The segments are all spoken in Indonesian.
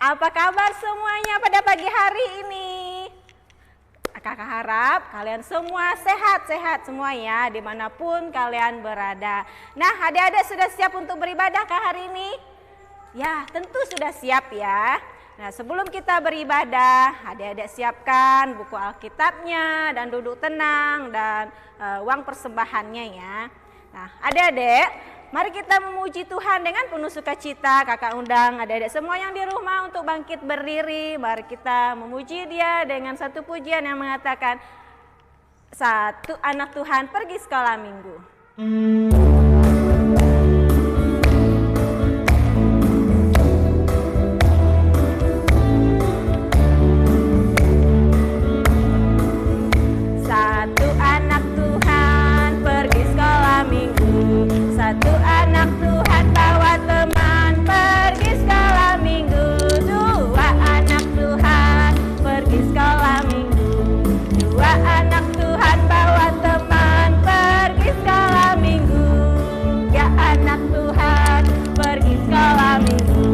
Apa kabar semuanya pada pagi hari ini? Kakak harap kalian semua sehat-sehat semua ya, dimanapun kalian berada. Nah, adik-adik sudah siap untuk beribadah kah hari ini? Ya, tentu sudah siap ya. Nah, sebelum kita beribadah, adik-adik siapkan buku Alkitabnya dan duduk tenang dan uang persembahannya ya. Nah, adik-adik, mari kita memuji Tuhan dengan penuh sukacita. Kakak undang adik-adik semua yang di rumah untuk bangkit berdiri. Mari kita memuji Dia dengan satu pujian yang mengatakan, satu anak Tuhan pergi sekolah minggu. Satu anak Tuhan pergi sekolah minggu. Satu anak Tuhan bawa teman pergi sekolah minggu. Dua anak Tuhan pergi sekolah minggu. Dua anak Tuhan bawa teman pergi sekolah minggu. Tiga anak Tuhan pergi sekolah minggu.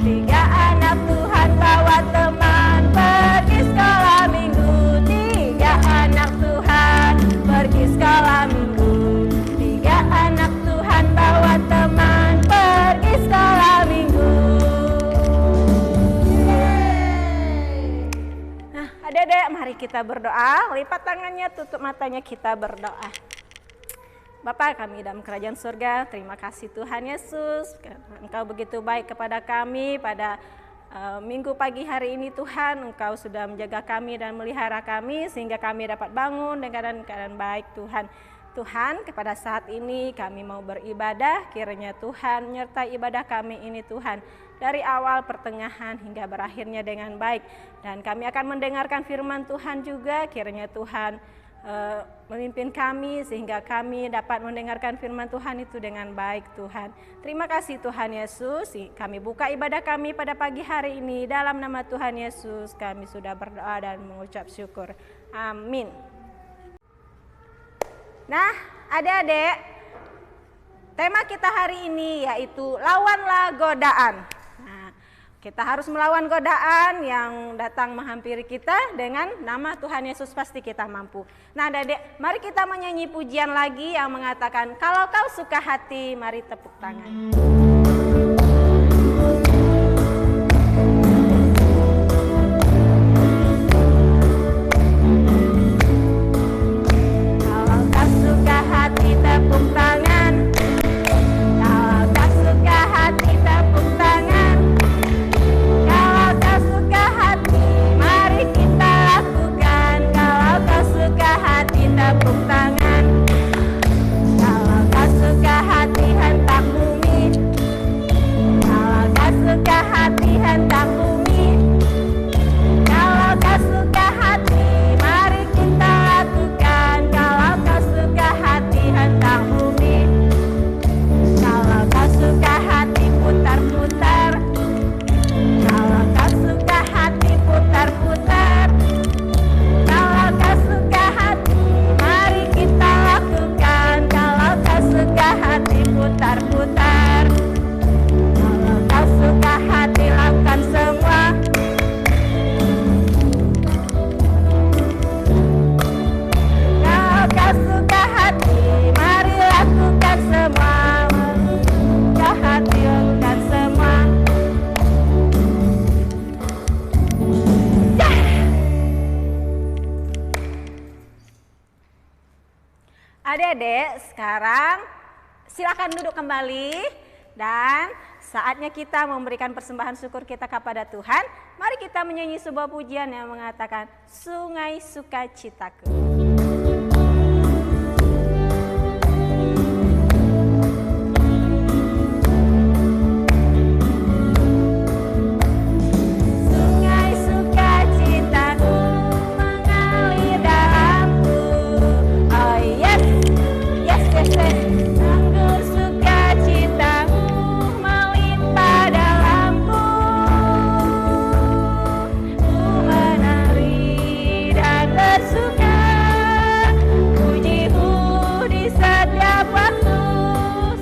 Tiga anak Tuhan bawa teman pergi sekolah minggu. Tiga anak Tuhan pergi sekolah minggu. Tiga anak Tuhan bawa teman pergi sekolah minggu. Nah, adik-adik, mari kita berdoa. Lipat tangannya, tutup matanya, kita berdoa. Bapa kami dalam kerajaan surga, terima kasih Tuhan Yesus, Engkau begitu baik kepada kami pada minggu pagi hari ini Tuhan. Engkau sudah menjaga kami dan melihara kami sehingga kami dapat bangun dengan keadaan baik Tuhan. Tuhan, kepada saat ini kami mau beribadah, kiranya Tuhan menyertai ibadah kami ini Tuhan, dari awal, pertengahan, hingga berakhirnya dengan baik. Dan kami akan mendengarkan firman Tuhan juga, kiranya Tuhan memimpin kami sehingga kami dapat mendengarkan firman Tuhan itu dengan baik Tuhan. Terima kasih Tuhan Yesus, kami buka ibadah kami pada pagi hari ini. Dalam nama Tuhan Yesus kami sudah berdoa dan mengucap syukur. Amin. Nah, adik-adik, tema kita hari ini yaitu lawanlah godaan. Nah, kita harus melawan godaan yang datang menghampiri kita dengan nama Tuhan Yesus, pasti kita mampu. Nah, adik-adik, mari kita menyanyi pujian lagi yang mengatakan, kalau kau suka hati, mari tepuk tangan. Tepuk tangan. Kalau kau suka hati, tepuk tangan. Kalau kau suka hati, mari kita lakukan. Kalau kau suka hati, tepuk tangan. Kalau kau suka hati, hentak bumi. Kalau kau suka hati, hentak bumi. Kalau kau suka hati, mari kita lakukan. Kalau kau suka hati, hentak bumi. Kalau kau suka hati, putar-putar. Kalau kau suka hati, putar-putar. Kalau kau suka hati, mari kita lakukan. Kalau kau suka hati, putar-putar. Kalau kau suka hati, lakukan semua. Kalau kau suka hati, mari lakukan semua. Suka hati, lakukan semua. Ya. Adik-adik, sekarang silakan duduk kembali dan saatnya kita memberikan persembahan syukur kita kepada Tuhan. Mari kita menyanyi sebuah pujian yang mengatakan, Sungai Sukacitaku. Sungai sukacitaku mengalir dalamku. Oh yes, yes, yes, yes. Anggur sukacitamu melimpah dalamku. Ku menari dan bersuka, pujimu di setiap waktu.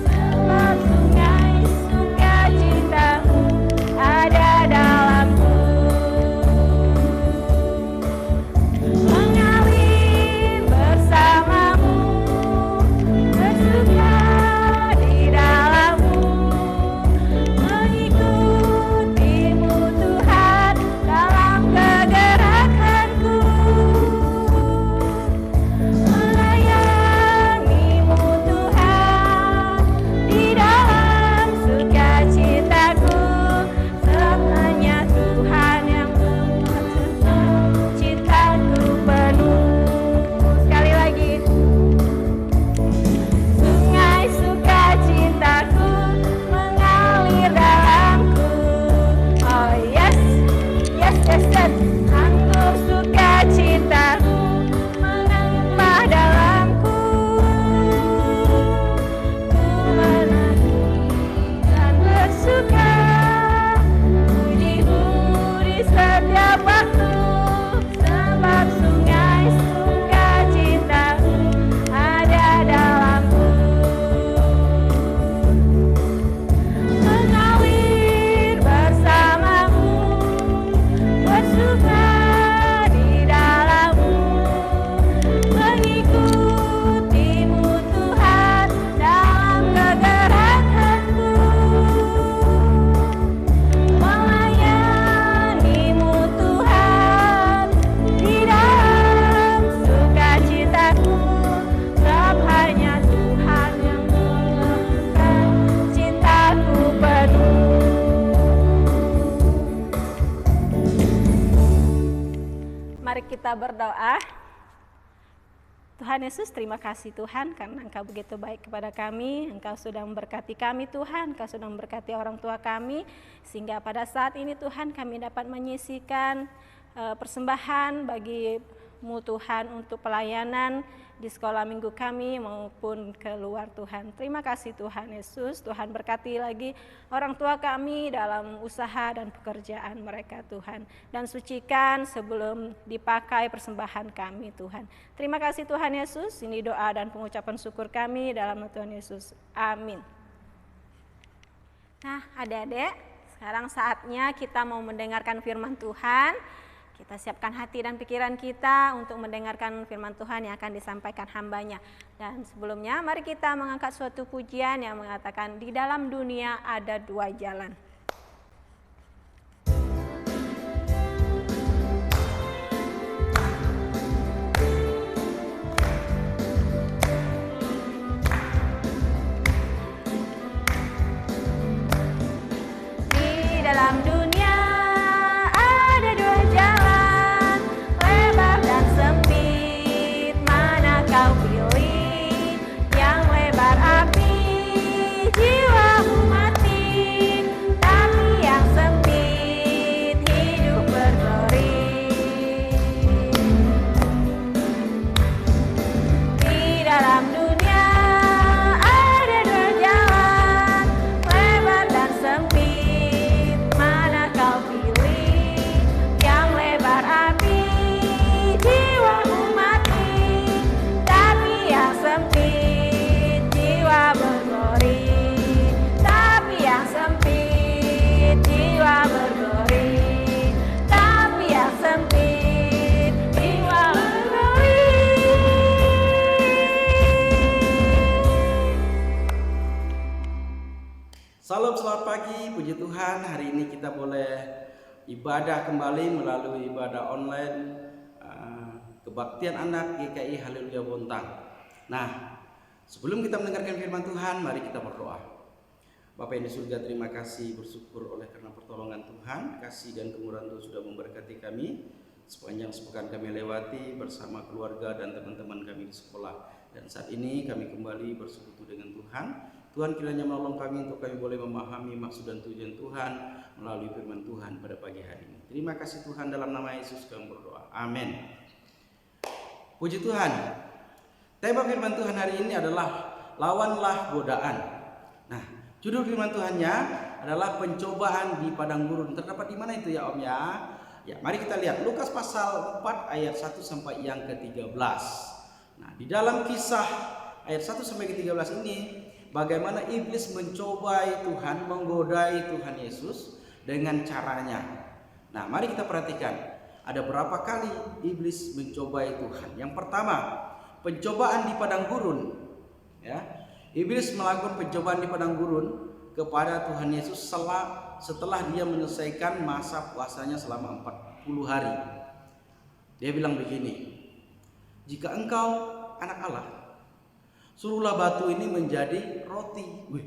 Sebab sungai sukacitamu ada dalam kita berdoa. Tuhan Yesus, terima kasih Tuhan karena Engkau begitu baik kepada kami. Engkau sudah memberkati kami Tuhan, Engkau sudah memberkati orang tua kami. Sehingga pada saat ini Tuhan kami dapat menyisikan persembahan bagi-Mu Tuhan untuk pelayanan di sekolah minggu kami maupun keluar Tuhan. Terima kasih Tuhan Yesus, Tuhan berkati lagi orang tua kami dalam usaha dan pekerjaan mereka Tuhan. Dan sucikan sebelum dipakai persembahan kami Tuhan. Terima kasih Tuhan Yesus, ini doa dan pengucapan syukur kami dalam nama Tuhan Yesus. Amin. Nah adik-adik, sekarang saatnya kita mau mendengarkan firman Tuhan. Kita siapkan hati dan pikiran kita untuk mendengarkan firman Tuhan yang akan disampaikan hamba-Nya. Dan sebelumnya mari kita mengangkat suatu pujian yang mengatakan di dalam dunia ada dua jalan. Di dalam dunia Salam, selamat pagi, puji Tuhan. Hari ini kita boleh ibadah kembali melalui ibadah online kebaktian anak GKI Haleluya Bontang. Nah, sebelum kita mendengarkan firman Tuhan, mari kita berdoa. Bapa yang di surga, terima kasih, bersyukur oleh karena pertolongan Tuhan, kasih dan kemurahan Tuhan sudah memberkati kami. Sepanjang sepekan kami lewati bersama keluarga dan teman-teman kami di sekolah. Dan saat ini kami kembali bersekutu dengan Tuhan. Tuhan kiranya menolong kami untuk kami boleh memahami maksud dan tujuan Tuhan melalui firman Tuhan pada pagi hari ini. Terima kasih Tuhan, dalam nama Yesus kami berdoa. Amin. Puji Tuhan. Tema firman Tuhan hari ini adalah lawanlah godaan. Nah, judul firman Tuhannya adalah pencobaan di padang gurun. Terdapat di mana itu ya Om ya? Ya, mari kita lihat Lukas pasal 4 ayat 1 sampai yang ke-13. Nah, di dalam kisah ayat 1 sampai ke-13 ini bagaimana iblis mencobai Tuhan, menggodai Tuhan Yesus dengan caranya. Nah, mari kita perhatikan. Ada berapa kali iblis mencobai Tuhan? Yang pertama, pencobaan di padang gurun. Ya, iblis melakukan pencobaan di padang gurun kepada Tuhan Yesus setelah dia menyelesaikan masa puasanya selama 40 hari. Dia bilang begini, jika engkau anak Allah, suruhlah batu ini menjadi roti. Wih,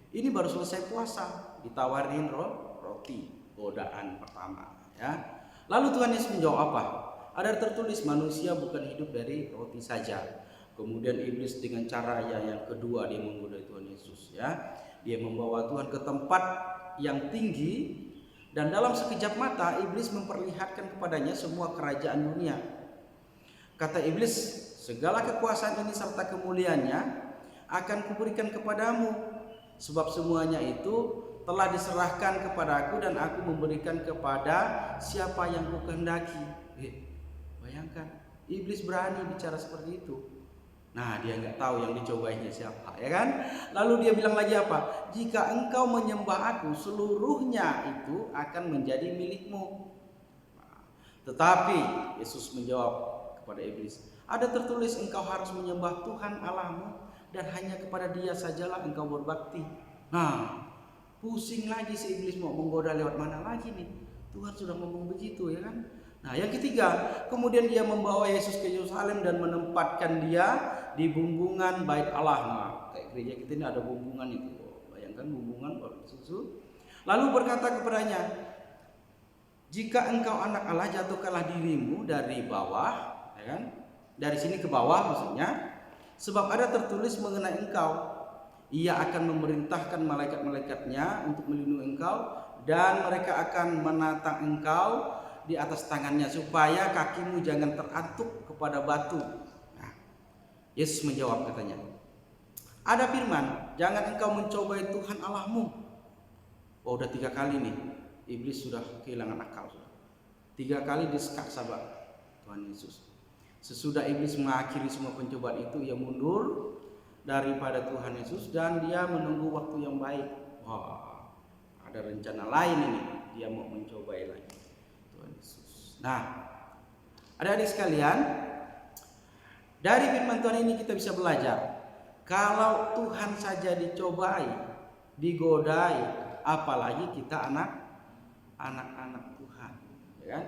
ini baru selesai puasa, ditawarin roti, godaan pertama. Ya. Lalu Tuhan Yesus menjawab apa? Ada tertulis manusia bukan hidup dari roti saja. Kemudian iblis dengan cara yang kedua dia menggodai Tuhan Yesus. Ya, dia membawa Tuhan ke tempat yang tinggi dan dalam sekejap mata iblis memperlihatkan kepadanya semua kerajaan dunia. Kata iblis, segala kekuasaan ini serta kemuliaannya akan kuberikan kepadamu, sebab semuanya itu telah diserahkan kepadaku dan aku memberikan kepada siapa yang kukehendaki. Bayangkan, iblis berani bicara seperti itu. Nah, dia nggak tahu yang dicobainya siapa, ya kan? Lalu dia bilang lagi apa? Jika engkau menyembah aku, seluruhnya itu akan menjadi milikmu. Tetapi Yesus menjawab kepada iblis, ada tertulis engkau harus menyembah Tuhan Allahmu dan hanya kepada Dia sajalah engkau berbakti. Nah, pusing lagi si iblis mau menggoda lewat mana lagi nih? Tuhan sudah ngomong begitu, ya kan? Nah, yang ketiga, kemudian dia membawa Yesus ke Yerusalem dan menempatkan dia di bumbungan bait Allah. Nah, kayak gereja kita ini ada bumbungan itu. Bayangkan bumbungan susu. Lalu berkata kepadanya, Jika engkau anak Allah, jatuhkanlah dirimu dari bawah, ya kan? Dari sini ke bawah maksudnya. Sebab ada tertulis mengenai engkau, Ia akan memerintahkan malaikat-malaikatnya untuk melindungi engkau, dan mereka akan menatang engkau di atas tangannya supaya kakimu jangan terantuk kepada batu. Nah, Yesus menjawab katanya, ada firman, jangan engkau mencobai Tuhan Allahmu. Oh, udah 3 kali nih iblis sudah kehilangan akal. 3 kali disekak sahabat Tuhan Yesus. Sesudah iblis mengakhiri semua pencobaan itu, ia mundur daripada Tuhan Yesus dan dia menunggu waktu yang baik. Wah, ada rencana lain ini, dia mau mencobai lagi Tuhan Yesus. Nah, adik-adik sekalian, dari firman Tuhan ini kita bisa belajar, kalau Tuhan saja dicobai, digodai, apalagi kita anak-anak Tuhan, ya kan?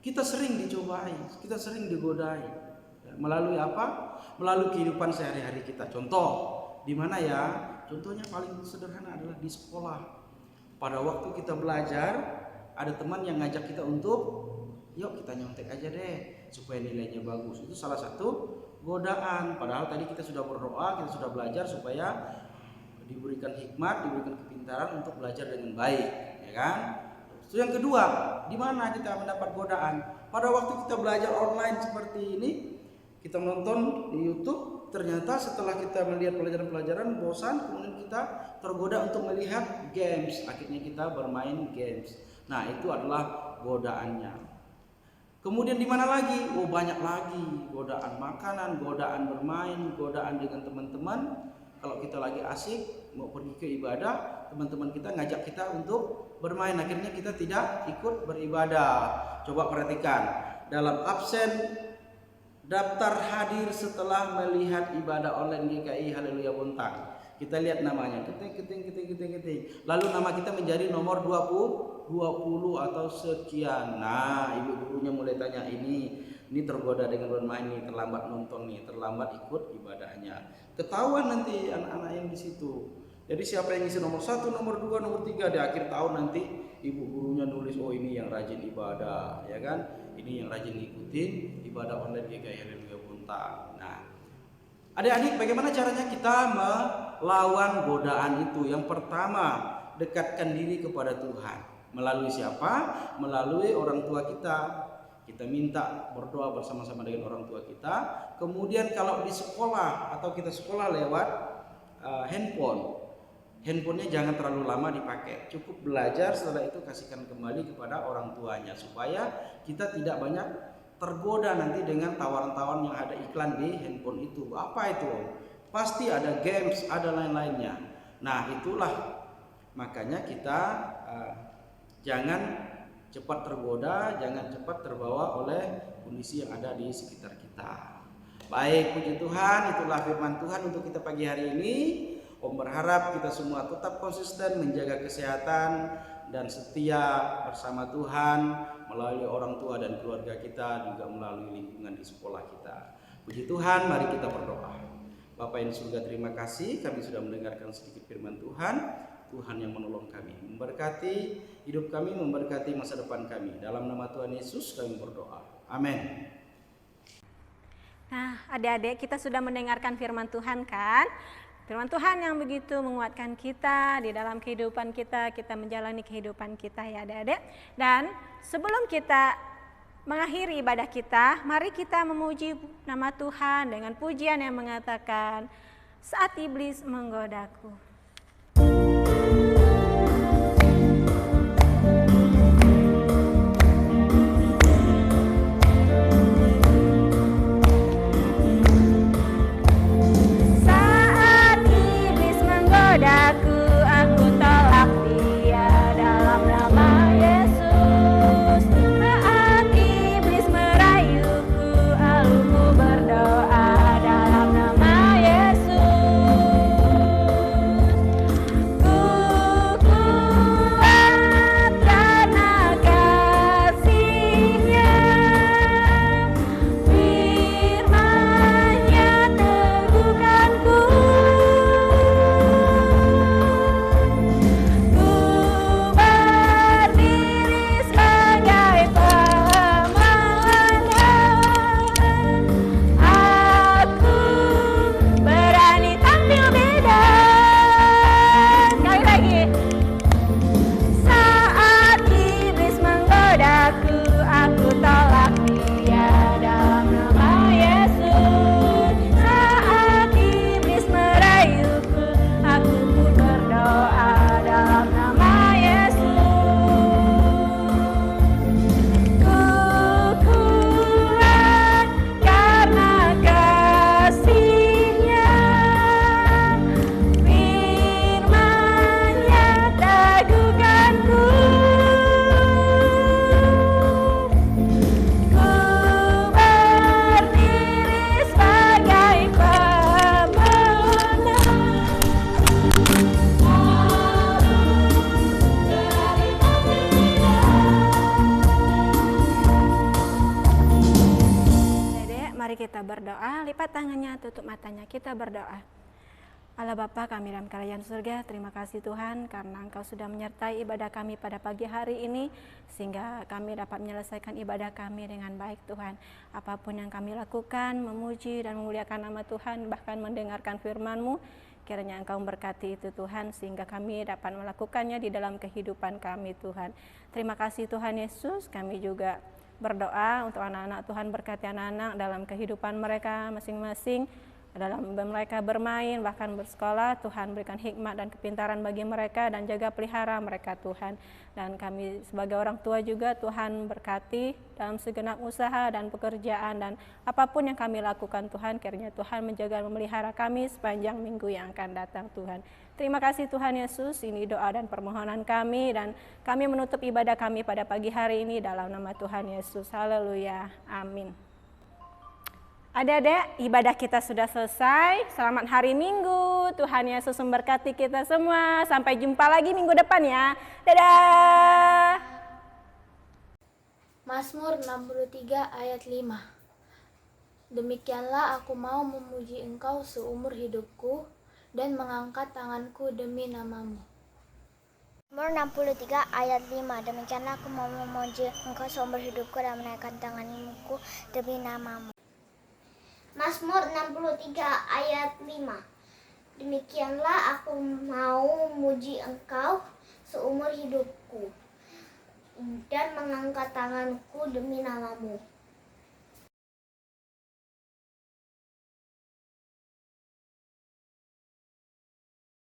Kita sering dicobai, kita sering digodai. Melalui apa? Melalui kehidupan sehari-hari kita. Contoh, di mana ya? Contohnya paling sederhana adalah di sekolah. Pada waktu kita belajar, ada teman yang ngajak kita untuk, yuk kita nyontek aja deh, supaya nilainya bagus. Itu salah satu godaan. Padahal tadi kita sudah berdoa, kita sudah belajar supaya diberikan hikmat, diberikan kepintaran untuk belajar dengan baik, ya kan? So, yang kedua, di mana kita mendapat godaan? Pada waktu kita belajar online seperti ini, kita menonton di YouTube, ternyata setelah kita melihat pelajaran-pelajaran bosan, kemudian kita tergoda untuk melihat games. Akhirnya kita bermain games. Nah, itu adalah godaannya. Kemudian di mana lagi? Oh, banyak lagi. Godaan makanan, godaan bermain, godaan dengan teman-teman. Kalau kita lagi asik mau pergi ke ibadah, teman-teman kita ngajak kita untuk bermain, akhirnya kita tidak ikut beribadah. Coba perhatikan, dalam absen daftar hadir setelah melihat ibadah online GKI Haleluya Bontang, kita lihat namanya, keting. Lalu nama kita menjadi nomor 20 atau sekian. Nah, ibu gurunya mulai tanya, ini tergoda dengan bermain nih, terlambat nonton nih, terlambat ikut ibadahnya. Ketahuan nanti anak-anak yang di situ. Jadi siapa yang ngisi nomor 1, nomor 2, nomor 3 di akhir tahun nanti ibu gurunya nulis, oh ini yang rajin ibadah, ya kan? Ini yang rajin ngikutin ibadah online GKI Haleluya Bontang. Nah, adik-adik, bagaimana caranya kita melawan godaan itu? Yang pertama, dekatkan diri kepada Tuhan. Melalui siapa? Melalui orang tua kita. Kita minta berdoa bersama-sama dengan orang tua kita. Kemudian kalau di sekolah atau kita sekolah lewat handphonenya jangan terlalu lama dipakai. Cukup belajar, setelah itu kasihkan kembali kepada orang tuanya supaya kita tidak banyak tergoda nanti dengan tawaran-tawaran yang ada iklan di handphone itu. Apa itu? Pasti ada games, ada lain-lainnya. Nah, itulah makanya kita jangan cepat tergoda, jangan cepat terbawa oleh kondisi yang ada di sekitar kita. Baik, puji Tuhan, itulah firman Tuhan untuk kita pagi hari ini. Om berharap kita semua tetap konsisten menjaga kesehatan dan setia bersama Tuhan melalui orang tua dan keluarga kita, juga melalui lingkungan di sekolah kita. Puji Tuhan, mari kita berdoa. Bapa yang di surga, terima kasih kami sudah mendengarkan sedikit firman Tuhan. Tuhan yang menolong kami, memberkati hidup kami, memberkati masa depan kami. Dalam nama Tuhan Yesus kami berdoa. Amin. Nah, adik-adik, kita sudah mendengarkan firman Tuhan kan? Firman Tuhan yang begitu menguatkan kita di dalam kehidupan kita menjalani kehidupan kita ya adik-adik. Dan sebelum kita mengakhiri ibadah kita, mari kita memuji nama Tuhan dengan pujian yang mengatakan, saat iblis menggodaku. mari kita berdoa, lipat tangannya, tutup matanya, kita berdoa. Allah Bapa kami dalam kerajaan surga, terima kasih Tuhan karena Engkau sudah menyertai ibadah kami pada pagi hari ini sehingga kami dapat menyelesaikan ibadah kami dengan baik Tuhan. Apapun yang kami lakukan, memuji dan memuliakan nama Tuhan, bahkan mendengarkan firman-Mu, kiranya Engkau memberkati itu Tuhan sehingga kami dapat melakukannya di dalam kehidupan kami Tuhan. Terima kasih Tuhan Yesus, kami juga berdoa untuk anak-anak Tuhan, berkati anak-anak dalam kehidupan mereka masing-masing, dalam mereka bermain bahkan bersekolah. Tuhan berikan hikmat dan kepintaran bagi mereka dan jaga pelihara mereka Tuhan. Dan kami sebagai orang tua juga Tuhan berkati dalam segenap usaha dan pekerjaan dan apapun yang kami lakukan Tuhan, kiranya Tuhan menjaga dan memelihara kami sepanjang minggu yang akan datang Tuhan. Terima kasih Tuhan Yesus, ini doa dan permohonan kami dan kami menutup ibadah kami pada pagi hari ini dalam nama Tuhan Yesus. Haleluya, amin. Adik-adik, ibadah kita sudah selesai. Selamat hari Minggu. Tuhan Yesus memberkati kita semua. Sampai jumpa lagi minggu depan ya. Dadah. Mazmur 63 ayat 5. Demikianlah aku mau memuji Engkau seumur hidupku dan mengangkat tanganku demi nama-Mu. Mazmur 63 ayat 5. Demikianlah aku mau memuji Engkau seumur hidupku dan menaikkan tanganku demi nama-Mu. Mazmur 63 ayat 5. Demikianlah aku mau memuji Engkau seumur hidupku dan mengangkat tanganku demi nama-Mu.